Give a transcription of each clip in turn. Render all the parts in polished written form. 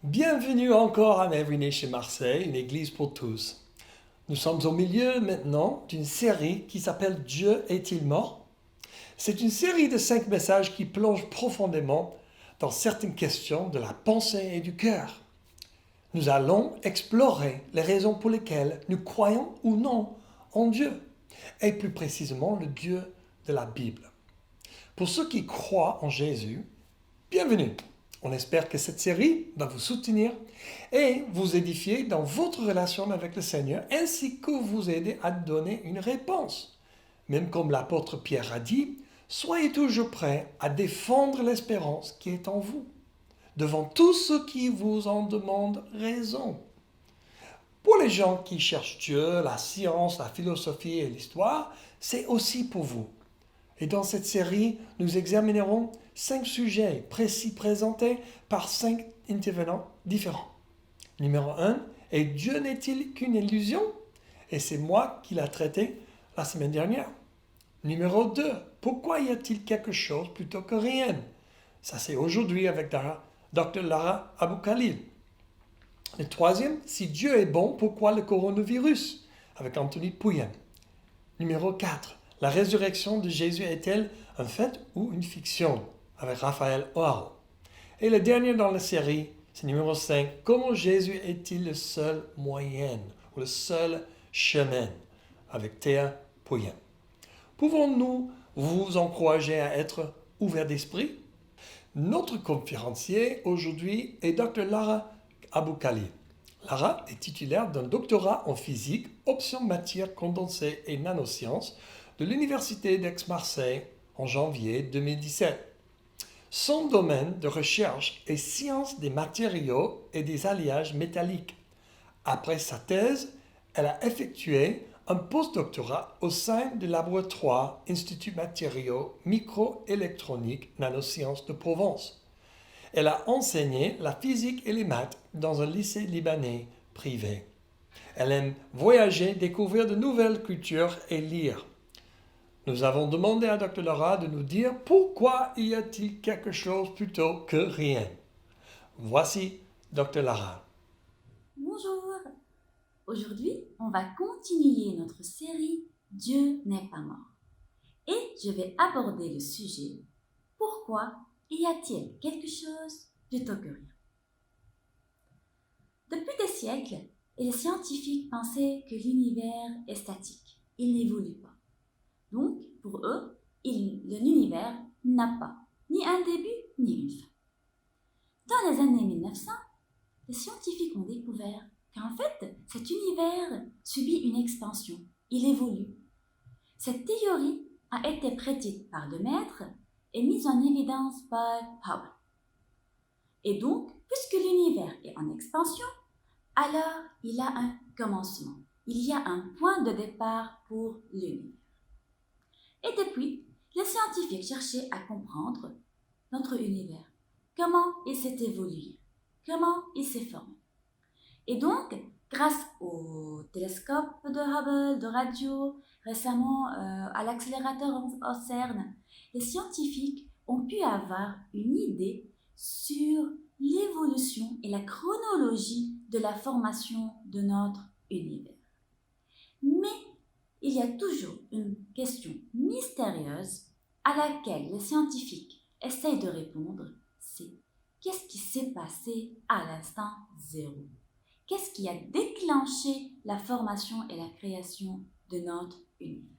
Bienvenue encore à Everyday chez Marseille, une église pour tous. Nous sommes au milieu maintenant d'une série qui s'appelle Dieu est-il mort? C'est une série de 5 messages qui plongent profondément dans certaines questions de la pensée et du cœur. Nous allons explorer les raisons pour lesquelles nous croyons ou non en Dieu, et plus précisément le Dieu de la Bible. Pour ceux qui croient en Jésus, bienvenue. On espère que cette série va vous soutenir et vous édifier dans votre relation avec le Seigneur, ainsi que vous aider à donner une réponse. Même comme l'apôtre Pierre a dit, soyez toujours prêts à défendre l'espérance qui est en vous, devant tous ceux qui vous en demandent raison. Pour les gens qui cherchent Dieu, la science, la philosophie et l'histoire, c'est aussi pour vous. Et dans cette série, nous examinerons 5 sujets précis présentés par 5 intervenants différents. Numéro 1, et Dieu n'est-il qu'une illusion? Et c'est moi qui l'ai traité la semaine dernière. Numéro 2, pourquoi y a-t-il quelque chose plutôt que rien? Ça c'est aujourd'hui avec Dr. Lara Abou-Khalil. Le troisième, si Dieu est bon, pourquoi le coronavirus? Avec Anthony Pouyen. Numéro 4, la résurrection de Jésus est-elle un fait ou une fiction? Avec Raphaël Oal. Et le dernier dans la série, c'est numéro 5, comment Jésus est-il le seul moyen ou le seul chemin? Avec Théa Pouyen. Pouvons-nous vous encourager à être ouvert d'esprit? Notre conférencier aujourd'hui est Dr. Lara Abou-Khalil. Lara est titulaire d'un doctorat en physique, option matière condensée et nanosciences de l'Université d'Aix-Marseille en janvier 2017. Son domaine de recherche est sciences des matériaux et des alliages métalliques. Après sa thèse, elle a effectué un postdoctorat au sein du laboratoire Institut Matériaux Microélectroniques Nanosciences de Provence. Elle a enseigné la physique et les maths dans un lycée libanais privé. Elle aime voyager, découvrir de nouvelles cultures et lire. Nous avons demandé à Dr. Lara de nous dire pourquoi y a-t-il quelque chose plutôt que rien. Voici Dr. Lara. Bonjour. Aujourd'hui, on va continuer notre série Dieu n'est pas mort. Et je vais aborder le sujet pourquoi y a-t-il quelque chose plutôt que rien? Depuis des siècles, les scientifiques pensaient que l'univers est statique, il n'évolue pas. Donc, pour eux, l'univers n'a pas ni un début ni une fin. Dans les années 1900, les scientifiques ont découvert qu'en fait, cet univers subit une expansion, il évolue. Cette théorie a été prédite par Lemaître et mise en évidence par Hubble. Et donc, puisque l'univers est en expansion, alors il a un commencement. Il y a un point de départ pour l'univers. Et depuis, les scientifiques cherchaient à comprendre notre univers, comment il s'est évolué, comment il s'est formé. Et donc, grâce au télescope de Hubble, de radio, récemment à l'accélérateur au CERN, les scientifiques ont pu avoir une idée sur l'évolution et la chronologie de la formation de notre univers. Mais il y a toujours une question mystérieuse à laquelle les scientifiques essayent de répondre, c'est qu'est-ce qui s'est passé à l'instant zéro? Qu'est-ce qui a déclenché la formation et la création de notre univers?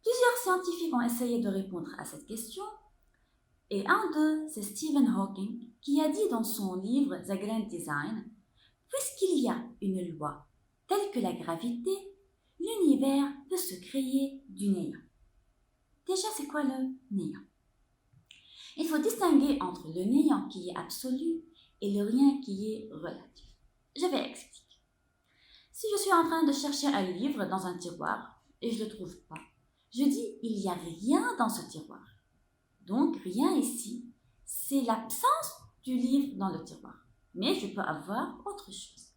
Plusieurs scientifiques ont essayé de répondre à cette question, et un d'eux, c'est Stephen Hawking, qui a dit dans son livre The Grand Design, puisqu'il y a une loi telle que la gravité, l'univers peut se créer du néant. Déjà, c'est quoi le néant? Il faut distinguer entre le néant qui est absolu et le rien qui est relatif. Je vais expliquer. Si je suis en train de chercher un livre dans un tiroir et je ne le trouve pas, je dis il n'y a rien dans ce tiroir. Donc rien ici, c'est l'absence du livre dans le tiroir. Mais je peux avoir autre chose.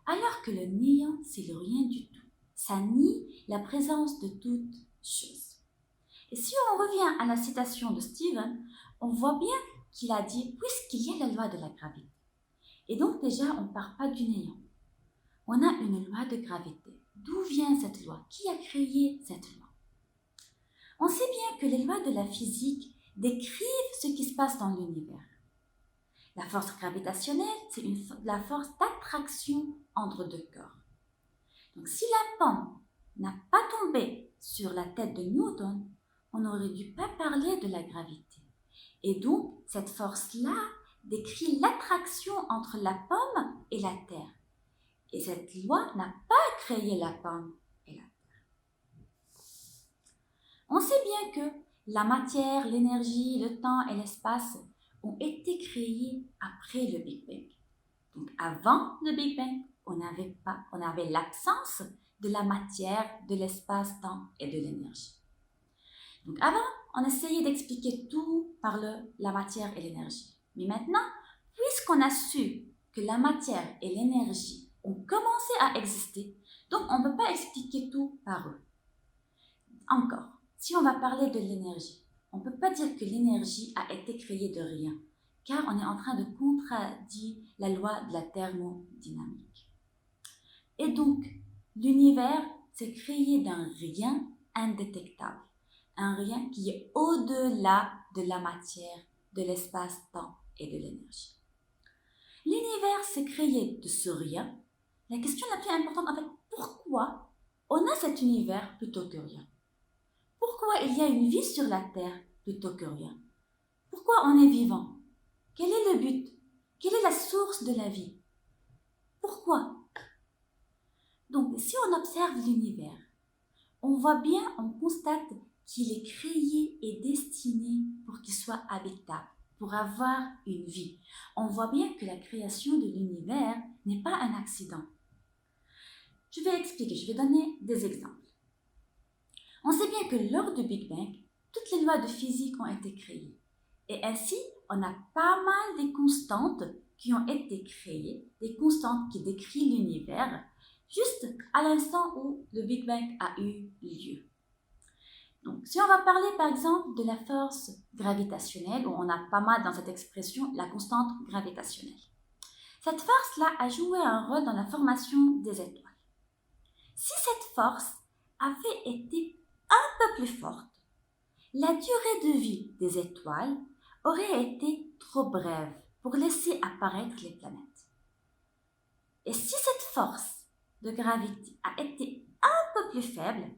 Alors que le néant, c'est le rien du tout. Ça nie la présence de toute chose. Et si on revient à la citation de Stephen, on voit bien qu'il a dit, puisqu'il y a la loi de la gravité. Et donc déjà, on ne part pas du néant. On a une loi de gravité. D'où vient cette loi? Qui a créé cette loi? On sait bien que les lois de la physique décrivent ce qui se passe dans l'univers. La force gravitationnelle, c'est la force d'attraction entre deux corps. Donc si la pomme n'a pas tombé sur la tête de Newton, on n'aurait dû pas parler de la gravité. Et donc, cette force-là décrit l'attraction entre la pomme et la Terre. Et cette loi n'a pas créé la pomme et la Terre. On sait bien que la matière, l'énergie, le temps et l'espace ont été créés après le Big Bang. Donc, avant le Big Bang, on avait l'absence de la matière, de l'espace-temps et de l'énergie. Donc avant, on essayait d'expliquer tout par la matière et l'énergie. Mais maintenant, puisqu'on a su que la matière et l'énergie ont commencé à exister, donc on ne peut pas expliquer tout par eux. Encore, si on va parler de l'énergie, on ne peut pas dire que l'énergie a été créée de rien, car on est en train de contredire la loi de la thermodynamique. Et donc, l'univers s'est créé d'un rien indétectable. Un rien qui est au-delà de la matière, de l'espace-temps et de l'énergie. L'univers s'est créé de ce rien. La question la plus importante, en fait, pourquoi on a cet univers plutôt que rien? Pourquoi il y a une vie sur la Terre plutôt que rien? Pourquoi on est vivant? Quel est le but? Quelle est la source de la vie? Pourquoi? Donc, si on observe l'univers, on voit bien, on constate qu'il est créé et destiné pour qu'il soit habitable, pour avoir une vie. On voit bien que la création de l'univers n'est pas un accident. Je vais expliquer, je vais donner des exemples. On sait bien que lors du Big Bang, toutes les lois de physique ont été créées. Et ainsi, on a pas mal de constantes qui ont été créées, des constantes qui décrivent l'univers, juste à l'instant où le Big Bang a eu lieu. Donc, si on va parler par exemple de la force gravitationnelle, où on a pas mal dans cette expression la constante gravitationnelle. Cette force-là a joué un rôle dans la formation des étoiles. Si cette force avait été un peu plus forte, la durée de vie des étoiles aurait été trop brève pour laisser apparaître les planètes. Et si cette force de gravité a été un peu plus faible,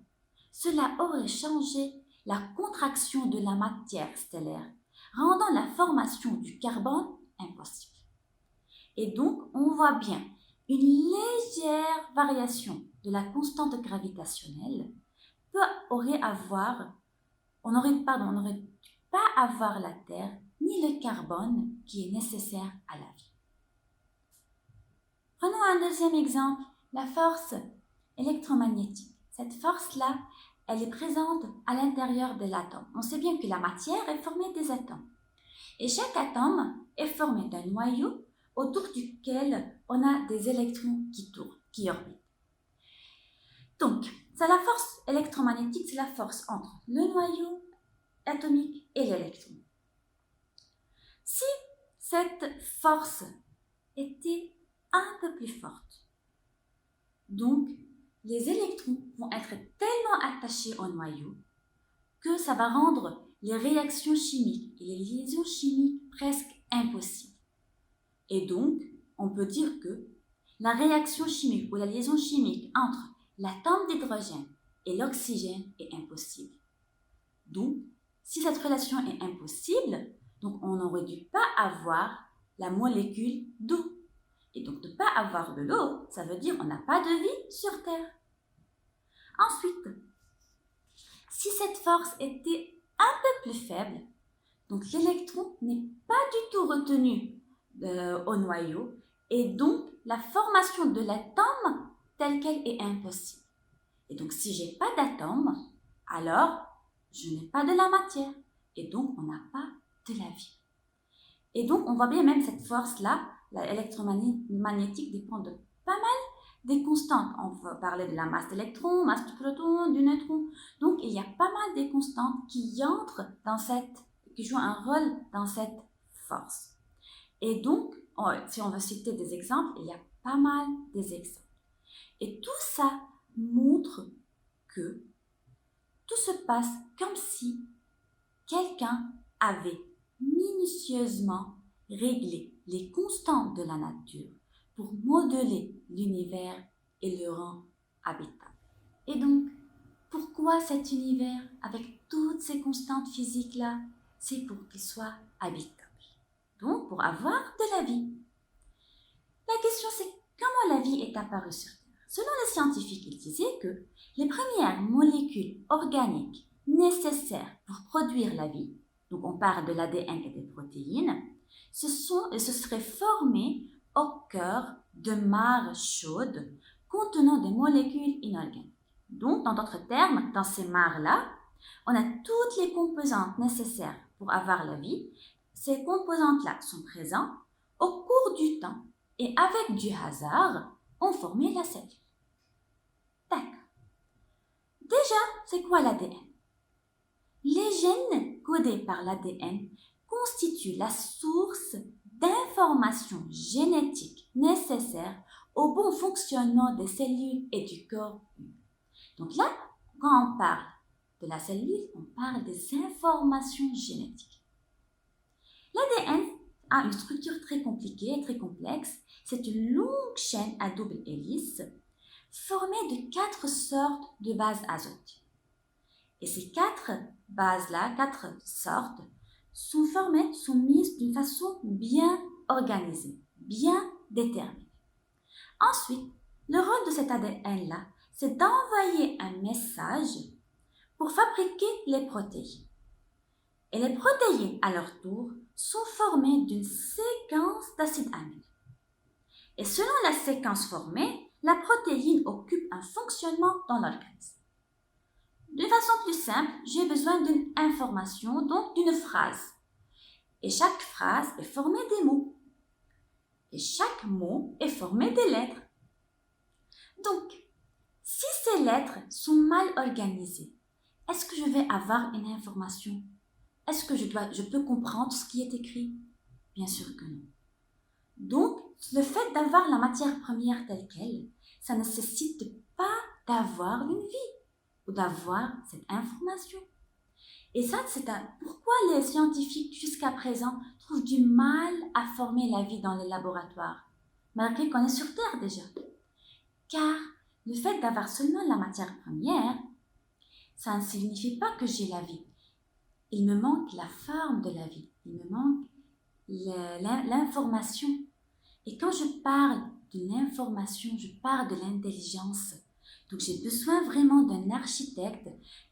cela aurait changé la contraction de la matière stellaire, rendant la formation du carbone impossible. Et donc, on voit bien une légère variation de la constante gravitationnelle on n'aurait pas avoir la Terre ni le carbone qui est nécessaire à la vie. Prenons un deuxième exemple, la force électromagnétique. Cette force-là, elle est présente à l'intérieur de l'atome. On sait bien que la matière est formée des atomes. Et chaque atome est formé d'un noyau autour duquel on a des électrons qui tournent, qui orbitent. Donc, c'est la force électromagnétique, c'est la force entre le noyau atomique et l'électron. Si cette force était un peu plus forte, donc les électrons vont être tellement attachés au noyau que ça va rendre les réactions chimiques et les liaisons chimiques presque impossibles. Et donc, on peut dire que la réaction chimique ou la liaison chimique entre l'atome d'hydrogène et l'oxygène est impossible. Donc, si cette relation est impossible, donc on n'aurait dû pas avoir la molécule d'eau. Et donc, ne pas avoir de l'eau, ça veut dire qu'on n'a pas de vie sur Terre. Ensuite, si cette force était un peu plus faible, donc l'électron n'est pas du tout retenu au noyau, et donc la formation de l'atome telle qu'elle est impossible. Et donc, si j'ai pas d'atome, alors je n'ai pas de la matière, et donc on n'a pas de la vie. Et donc, on voit bien même cette force-là, l'électromagnétique dépend de pas mal des constantes. On va parler de la masse d'électrons, masse du proton, du neutron. Donc, il y a pas mal des constantes qui entrent qui jouent un rôle dans cette force. Et donc, si on veut citer des exemples, il y a pas mal des exemples. Et tout ça montre que tout se passe comme si quelqu'un avait minutieusement réglé les constantes de la nature pour modeler l'univers et le rendre habitable. Et donc, pourquoi cet univers, avec toutes ces constantes physiques-là, c'est pour qu'il soit habitable. Donc, pour avoir de la vie. La question, c'est comment la vie est apparue sur Terre. Selon les scientifiques, ils disaient que les premières molécules organiques nécessaires pour produire la vie, donc on parle de l'ADN et des protéines, se seraient formées au cœur de mares chaudes contenant des molécules inorganiques. Donc, dans d'autres termes, dans ces mares-là, on a toutes les composantes nécessaires pour avoir la vie. Ces composantes-là sont présentes au cours du temps et avec du hasard, ont formé la cellule. D'accord. Déjà, c'est quoi l'ADN? Les gènes codés par l'ADN constituent la source d'informations génétiques nécessaires au bon fonctionnement des cellules et du corps humain. Donc là, quand on parle de la cellule, on parle des informations génétiques. L'ADN a une structure très compliquée et très complexe. C'est une longue chaîne à double hélice formée de 4 sortes de bases azotées. Et ces 4 bases-là, 4 sortes, sont mises d'une façon bien organisée, bien déterminée. Ensuite, le rôle de cet ADN-là, c'est d'envoyer un message pour fabriquer les protéines. Et les protéines, à leur tour, sont formées d'une séquence d'acides aminés. Et selon la séquence formée, la protéine occupe un fonctionnement dans l'organisme. De façon plus simple, j'ai besoin d'une information, donc d'une phrase. Et chaque phrase est formée des mots. Et chaque mot est formé des lettres. Donc, si ces lettres sont mal organisées, est-ce que je vais avoir une information? Est-ce que je peux comprendre ce qui est écrit? Bien sûr que non. Donc, le fait d'avoir la matière première telle qu'elle, ça ne nécessite pas d'avoir une vie ou d'avoir cette information. Et ça, pourquoi les scientifiques jusqu'à présent trouvent du mal à former la vie dans les laboratoires, malgré qu'on est sur Terre déjà. Car le fait d'avoir seulement la matière première, ça ne signifie pas que j'ai la vie. Il me manque la forme de la vie, il me manque l'information. Et quand je parle d'une information, je parle de l'intelligence. Donc j'ai besoin vraiment d'un architecte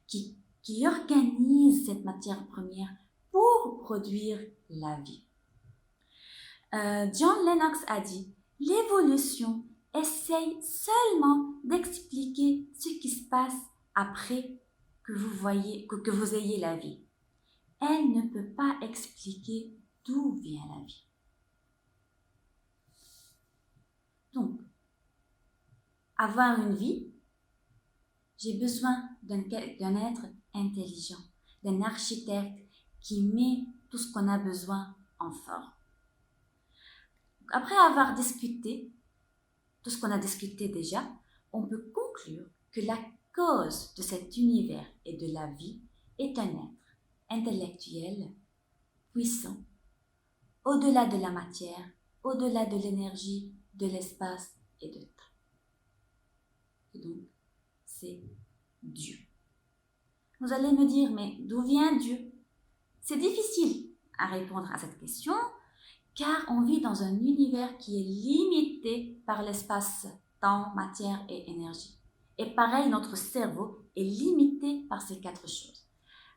qui organise cette matière première pour produire la vie. John Lennox a dit « L'évolution essaye seulement d'expliquer ce qui se passe après que vous ayez la vie. Elle ne peut pas expliquer d'où vient la vie. » Donc, avoir une vie, j'ai besoin d'un être intelligent, d'un architecte qui met tout ce qu'on a besoin en forme. Après avoir discuté tout ce qu'on a discuté déjà, on peut conclure que la cause de cet univers et de la vie est un être intellectuel, puissant, au-delà de la matière, au-delà de l'énergie, de l'espace et de temps. Et donc, c'est Dieu. Vous allez me dire, mais d'où vient Dieu? C'est difficile à répondre à cette question, car on vit dans un univers qui est limité par l'espace, temps, matière et énergie. Et pareil, notre cerveau est limité par ces 4 choses.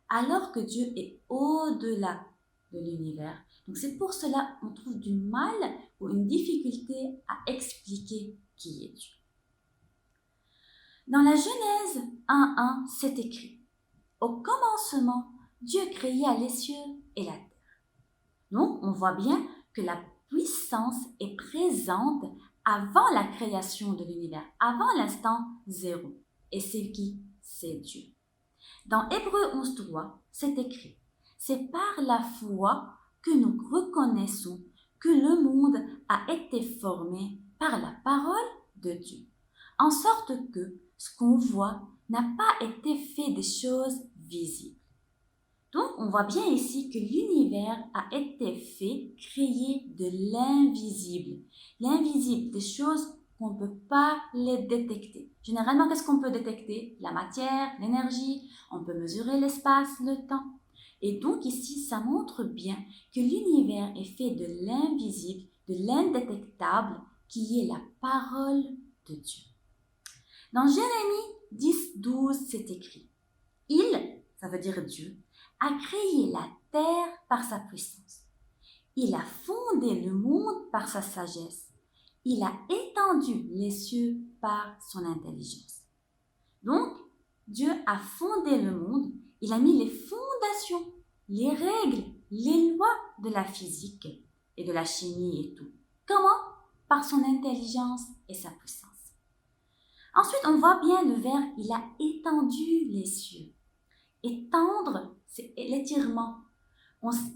Alors que Dieu est au-delà de l'univers. Donc c'est pour cela qu'on trouve du mal ou une difficulté à expliquer qui est Dieu. Dans la Genèse 1:1, c'est écrit « Au commencement, Dieu créa les cieux et la terre. » Donc, on voit bien que la puissance est présente avant la création de l'univers, avant l'instant zéro. Et c'est qui? C'est Dieu. Dans Hébreux 11:3, c'est écrit « C'est par la foi que nous reconnaissons que le monde a été formé par la parole de Dieu, en sorte que ce qu'on voit n'a pas été fait des choses visibles. Donc, on voit bien ici que l'univers a été fait, créé de l'invisible. L'invisible, des choses qu'on ne peut pas les détecter. Généralement, qu'est-ce qu'on peut détecter? La matière, l'énergie, on peut mesurer l'espace, le temps. Et donc ici, ça montre bien que l'univers est fait de l'invisible, de l'indétectable, qui est la parole de Dieu. Dans Jérémie 10, 12, c'est écrit « Il, ça veut dire Dieu, a créé la terre par sa puissance. Il a fondé le monde par sa sagesse. Il a étendu les cieux par son intelligence. » Donc, Dieu a fondé le monde, il a mis les fondations, les règles, les lois de la physique et de la chimie et tout. Comment? Par son intelligence et sa puissance. Ensuite, on voit bien le verbe « il a étendu les cieux ». Étendre, c'est l'étirement.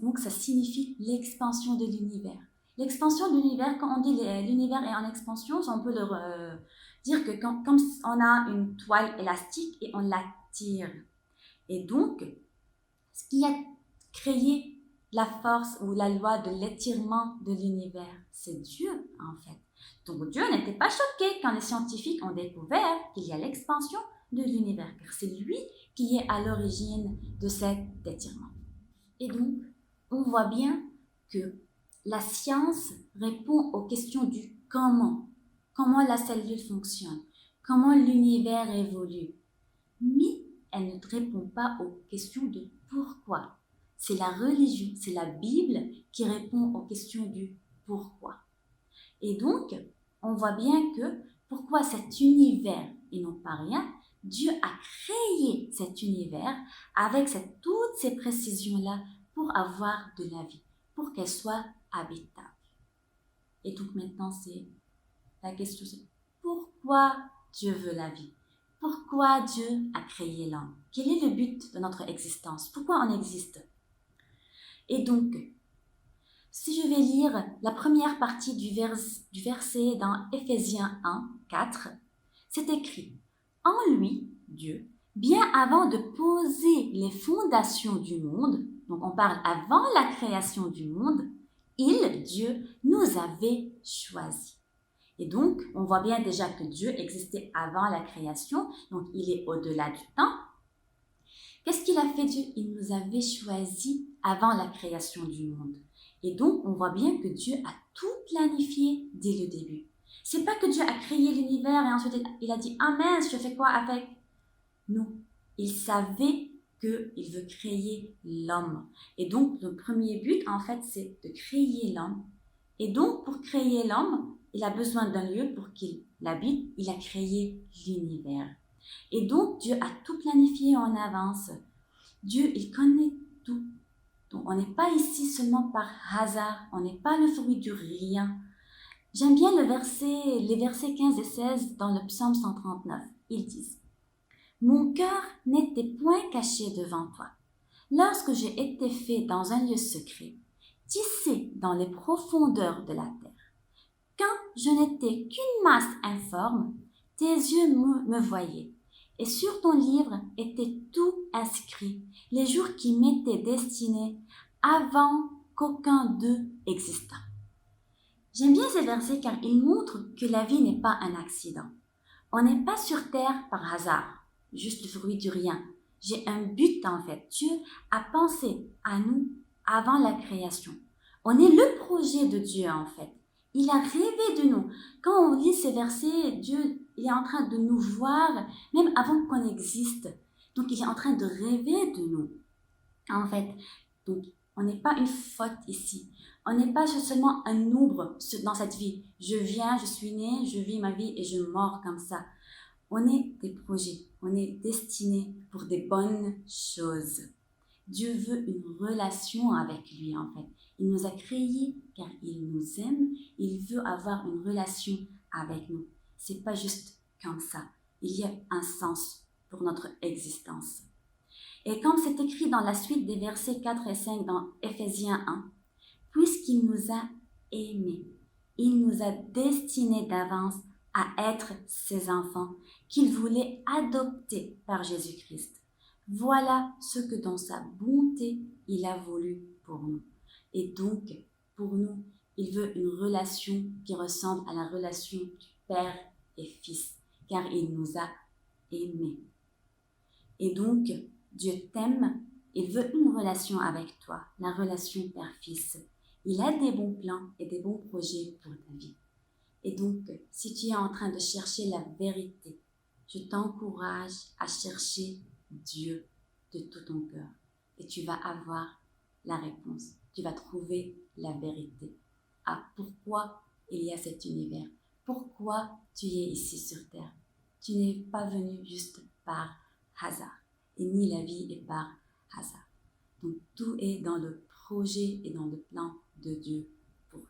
Donc, ça signifie l'expansion de l'univers. L'expansion de l'univers, quand on dit l'univers est en expansion, on peut dire que comme on a une toile élastique et on la tire. Et donc, ce qui a créé la force ou la loi de l'étirement de l'univers, c'est Dieu en fait. Donc Dieu n'était pas choqué quand les scientifiques ont découvert qu'il y a l'expansion de l'univers, car c'est lui qui est à l'origine de cet étirement. Et donc, on voit bien que la science répond aux questions du comment la cellule fonctionne, comment l'univers évolue, mais elle ne répond pas aux questions de pourquoi. C'est la religion, c'est la Bible qui répond aux questions du pourquoi. Et donc, on voit bien que pourquoi cet univers et non pas rien, Dieu a créé cet univers avec toutes ces précisions-là pour avoir de la vie, pour qu'elle soit habitable. Et donc maintenant, la question c'est pourquoi Dieu veut la vie? Pourquoi Dieu a créé l'homme? Quel est le but de notre existence? Pourquoi on existe? Et donc, si je vais lire la première partie du verset dans Éphésiens 1, 4, c'est écrit « En lui, Dieu, bien avant de poser les fondations du monde, donc on parle avant la création du monde, il, Dieu, nous avait choisis. » Et donc, on voit bien déjà que Dieu existait avant la création, donc il est au-delà du temps. Qu'est-ce qu'il a fait Dieu? Il nous avait choisis avant la création du monde. Et donc, on voit bien que Dieu a tout planifié dès le début. C'est pas que Dieu a créé l'univers et ensuite il a dit « Ah mince, je fais quoi avec ?» Non, il savait qu'il veut créer l'homme. Et donc, le premier but, en fait, c'est de créer l'homme. Et donc, pour créer l'homme, il a besoin d'un lieu pour qu'il l'habite. Il a créé l'univers. Et donc, Dieu a tout planifié en avance. Dieu, il connaît tout. Donc, on n'est pas ici seulement par hasard. On n'est pas le fruit du rien. J'aime bien les versets 15 et 16 dans le psaume 139. Ils disent « Mon cœur n'était point caché devant toi, lorsque j'ai été fait dans un lieu secret, tissé dans les profondeurs de la terre. Quand je n'étais qu'une masse informe, tes yeux me voyaient, et sur ton livre était tout inscrit, les jours qui m'étaient destinés avant qu'aucun d'eux existât. » J'aime bien ces versets car ils montrent que la vie n'est pas un accident. On n'est pas sur terre par hasard, juste le fruit du rien. J'ai un but en fait. Dieu a pensé à nous avant la création. On est le projet de Dieu en fait. Il a rêvé de nous. Quand on lit ces versets, Dieu il est en train de nous voir même avant qu'on existe. Donc il est en train de rêver de nous. En fait, donc on n'est pas une faute ici. On n'est pas seulement un nombre dans cette vie. Je viens, je suis né, je vis ma vie et je mors comme ça. On est des projets. On est destiné pour des bonnes choses. Dieu veut une relation avec lui en fait. Il nous a créés car il nous aime. Il veut avoir une relation avec nous. C'est pas juste comme ça. Il y a un sens pour notre existence. Et comme c'est écrit dans la suite des versets 4 et 5 dans Éphésiens 1, puisqu'il nous a aimés. Il nous a destinés d'avance à être ses enfants qu'il voulait adopter par Jésus-Christ. Voilà ce que dans sa bonté, il a voulu pour nous. Et donc, pour nous, il veut une relation qui ressemble à la relation du Père et Fils, car il nous a aimés. Et donc, Dieu t'aime, il veut une relation avec toi, la relation Père-Fils. Il a des bons plans et des bons projets pour ta vie. Et donc, si tu es en train de chercher la vérité, je t'encourage à chercher Dieu de tout ton cœur. Et tu vas avoir la réponse. Tu vas trouver la vérité. Ah, pourquoi il y a cet univers? Pourquoi tu es ici sur Terre? Tu n'es pas venu juste par hasard. Et ni la vie est par hasard. Donc, tout est dans le projet et dans le plan de Dieu pour nous.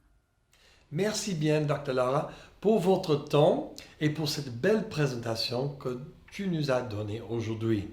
Merci bien, Dr. Lara, pour votre temps et pour cette belle présentation que tu nous as donnée aujourd'hui.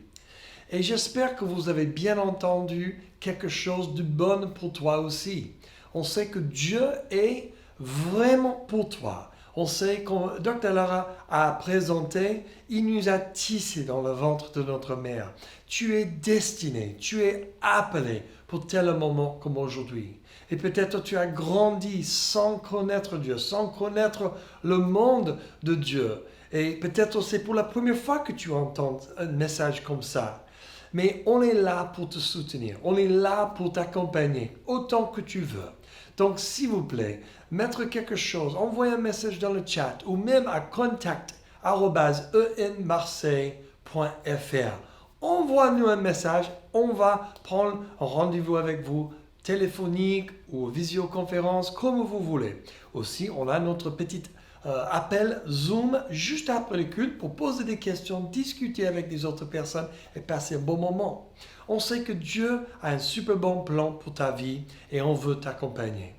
Et j'espère que vous avez bien entendu quelque chose de bon pour toi aussi. On sait que Dieu est vraiment pour toi. On sait, comme Dr. Lara a présenté, il nous a tissés dans le ventre de notre mère. Tu es destiné, tu es appelé pour tel moment comme aujourd'hui. Et peut-être tu as grandi sans connaître Dieu, sans connaître le monde de Dieu. Et peut-être c'est pour la première fois que tu entends un message comme ça. Mais on est là pour te soutenir, on est là pour t'accompagner autant que tu veux. Donc, s'il vous plaît, mettre quelque chose, envoyer un message dans le chat ou même à contact@enmarseille.fr. Envoie-nous un message, on va prendre un rendez-vous avec vous, téléphonique ou visioconférence, comme vous voulez. Aussi, on a notre petit appel Zoom juste après le culte pour poser des questions, discuter avec des autres personnes et passer un bon moment. On sait que Dieu a un super bon plan pour ta vie et on veut t'accompagner.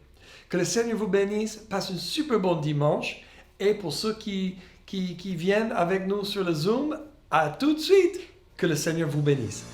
Que le Seigneur vous bénisse, passe un super bon dimanche et pour ceux qui viennent avec nous sur le Zoom, à tout de suite. Que le Seigneur vous bénisse.